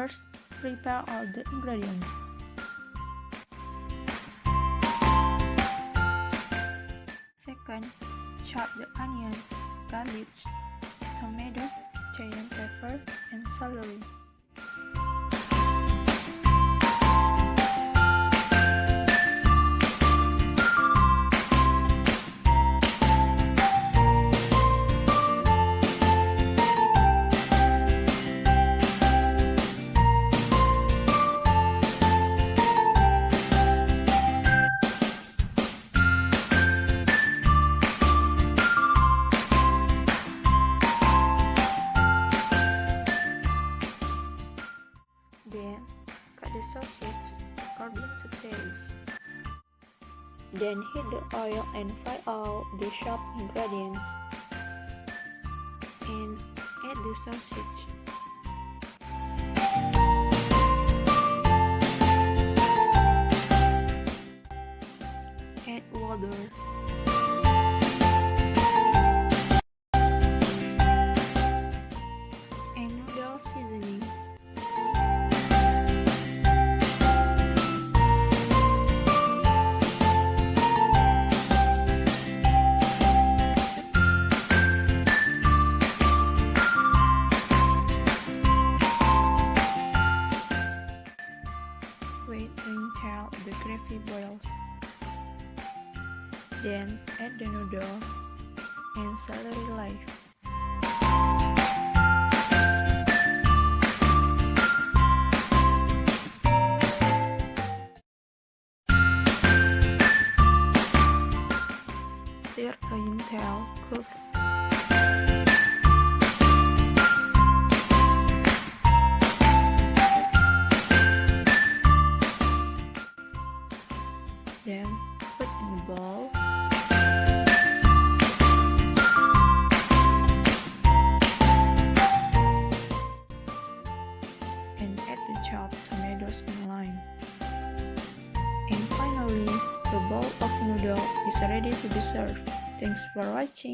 First, prepare all the ingredients. Second, chop the onions, garlic, tomatoes, cayenne pepper, and celery. Then, cut the sausage according to taste. Then heat the oil and fry all the chopped ingredients. And add the sausage. Add water. And noodle seasoning. Wait until the gravy boils. Then add the noodle and celery leaf. Stir until cooked. Then put in a bowl. And add the chopped tomatoes and lime. And finally, the bowl of noodle is ready to be served. Thanks for watching.